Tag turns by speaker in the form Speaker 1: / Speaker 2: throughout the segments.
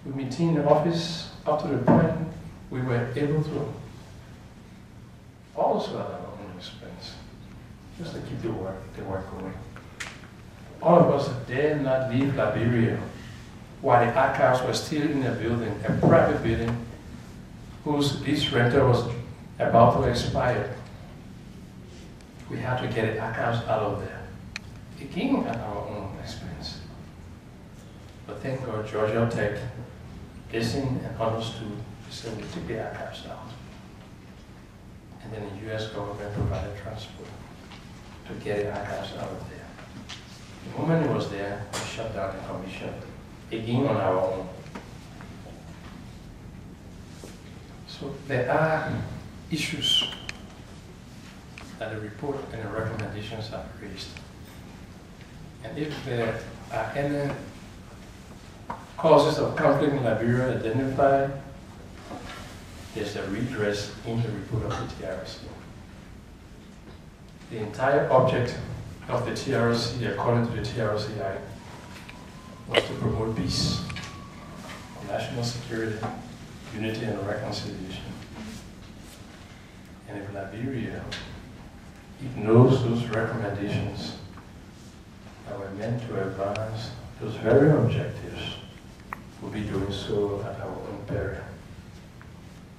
Speaker 1: We maintained the office up to the point we were able to also at our own expense, just to keep the work going. All of us dare not leave Liberia while the archives were still in a building, a private building, whose lease rental was about to expire. We had to get the archives out of there, again at our own expense. But thank God Georgia Tech listened and understood, so we took the archives out. And then the US government provided transport to get the archives out of there. The moment it was there, we shut down the commission, again on our own. So there are issues that the report and the recommendations have raised. And if there are any causes of conflict in Liberia identified, there's a redress in the report of the TRC. The entire object of the TRC, according to the TRC Act, was to promote peace, national security, unity and reconciliation. And if Liberia ignores those recommendations that were meant to advance those very objectives, we'll be doing so at our own peril.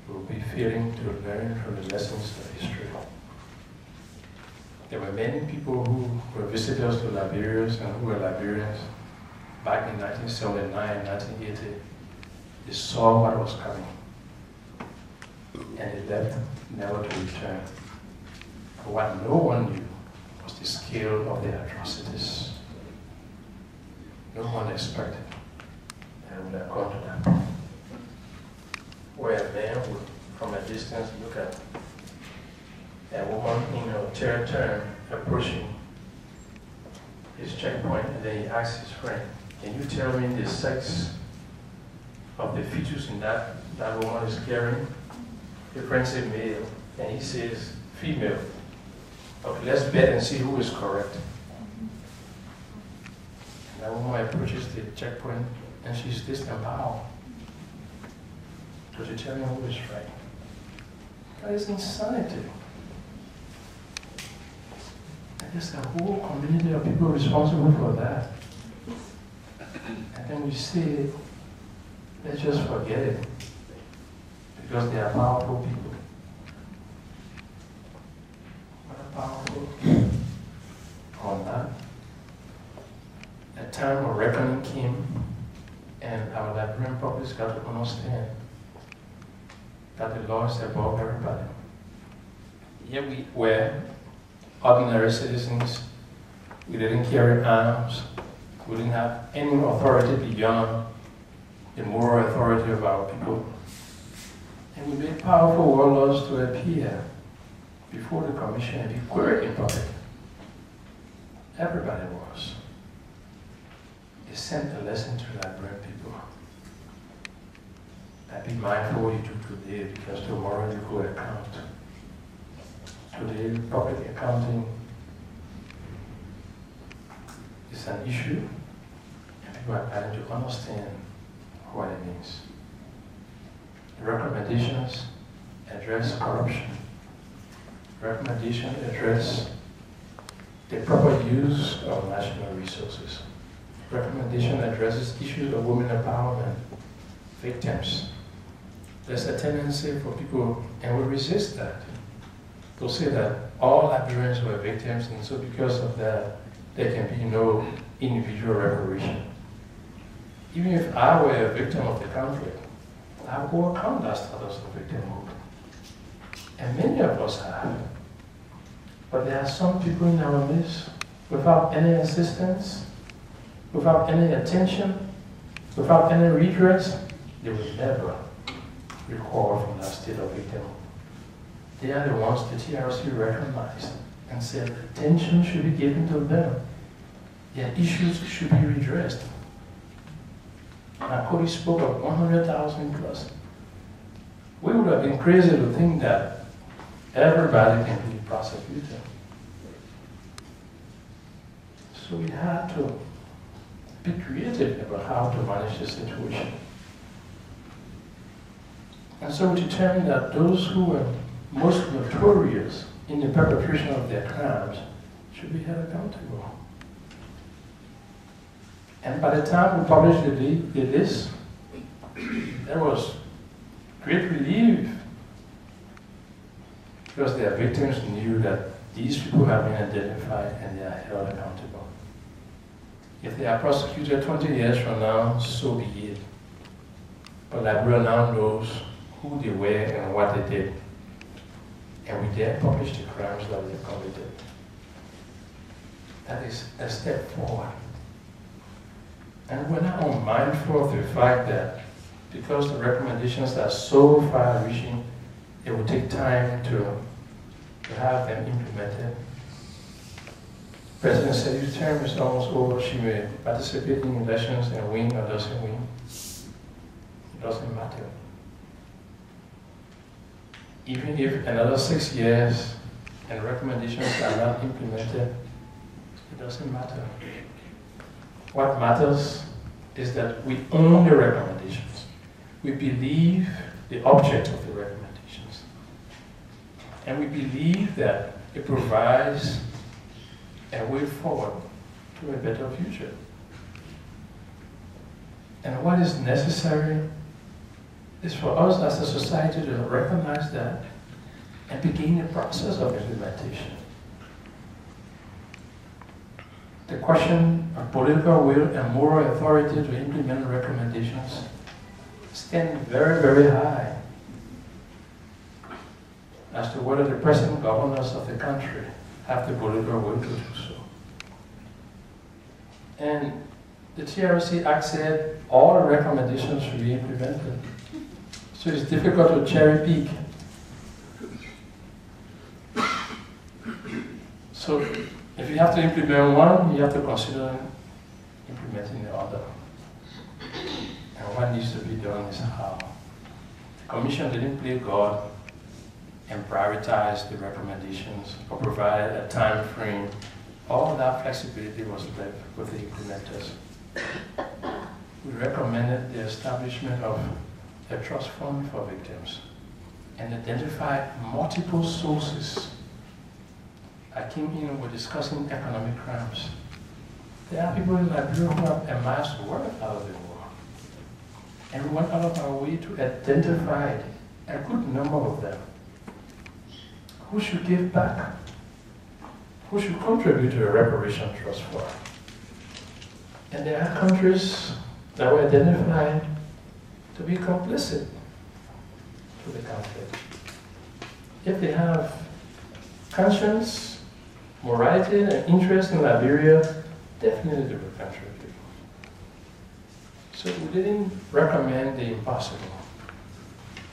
Speaker 1: We'll be failing to learn from the lessons of history. There were many people who were visitors to Liberia and who were Liberians back in 1979, 1980. They saw what was coming, and they left never to return. But what no one knew was the scale of the atrocities. No one expected that it would have gone to that. Where a man would, from a distance, look at a woman in a term approaching his checkpoint, and then he asks his friend, "Can you tell me the sex of the fetus in that woman is carrying?" The friend said male, and he says female. Okay, let's bet and see who is correct. And that woman approaches the checkpoint, and she's disemboweled. So she tell me who is right. That is insanity. And there's a whole community of people responsible for that. And then we say, let's just forget it, because they are powerful people. What a powerful on that. A time of reckoning came, and our Liberian public got to understand that the law is above everybody. Here we were ordinary citizens. We didn't carry arms. We didn't have any authority beyond the moral authority of our people. And we made powerful warlords to appear before the commission and be queried in public. Everybody was. They sent a lesson to the Liberian people. Be mindful what you do today, because tomorrow you go account. Today, public accounting is an issue, and people are trying to understand what it means. The recommendations address corruption. Recommendations address the proper use of national resources. Recommendation addresses issues of women empowerment, victims. There's a tendency for people, and we resist that, to say that all Liberians were victims, and so because of that, there can be no individual reparation. Even if I were a victim of the conflict, I would overcome that status of victimhood. And many of us have. But there are some people in our midst, without any assistance, without any attention, without any redress, they will never recover from that state of victimhood. They are the ones the TRC recognized and said attention should be given to them. Their issues should be redressed. And Cody spoke of 100,000 plus. We would have been crazy to think that everybody can be prosecuted. So we had to be creative about how to manage the situation. And so we determined that those who were most notorious in the perpetration of their crimes should be held accountable. And by the time we published the list, there was great relief because their victims knew that these people have been identified and they are held accountable. If they are prosecuted 20 years from now, so be it. But Liberia now knows who they were and what they did. And we dare publish the crimes that they committed. That is a step forward. And we're now mindful of the fact that because the recommendations are so far-reaching, it will take time to have them implemented. The President said his term is almost over. She may participate in elections and win or doesn't win. It doesn't matter. Even if another 6 years and recommendations are not implemented, it doesn't matter. What matters is that we own the recommendations. We believe the object of the recommendations. And we believe that it provides a way forward to a better future. And what is necessary is for us as a society to recognize that and begin the process of implementation. The question of political will and moral authority to implement recommendations stand very, very high as to whether the present governors of the country have the political will to do so. And the TRC Act said all recommendations should be implemented. So it's difficult to cherry pick. So if you have to implement one, you have to consider implementing the other. And what needs to be done is how. The Commission didn't play God and prioritize the recommendations or provide a time frame. All that flexibility was left with the implementers. We recommended the establishment of a trust fund for victims and identified multiple sources. I came in and we're discussing economic crimes. There are people in Liberia who have amassed wealth out of the war. And we went out of our way to identify a good number of them. Who should give back? Who should contribute to a reparation trust fund? And there are countries that were identified to be complicit to the conflict. If they have conscience, morality, and interest in Liberia, definitely they will contribute. So we didn't recommend the impossible.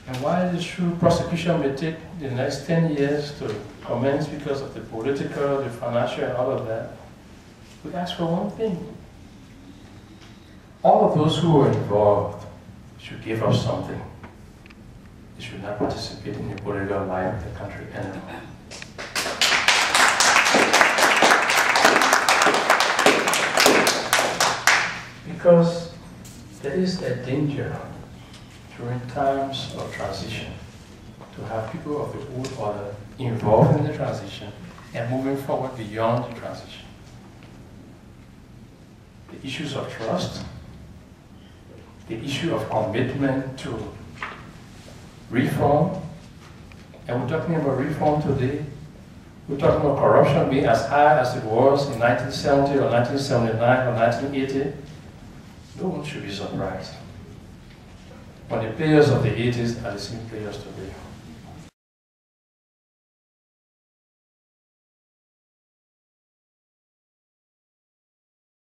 Speaker 1: And while it is true prosecution may take the next 10 years to commence because of the political, the financial, and all of that, we ask for one thing. All of those who are involved should give us something. They should not participate in the political life of the country anymore. Because there is a danger during times of transition to have people of the old order involved in the transition and moving forward beyond the transition. The issues of trust, the issue of commitment to reform, and we're talking about reform today. We're talking about corruption being as high as it was in 1970 or 1979 or 1980. No one should be surprised when the players of the 80s are the same players today.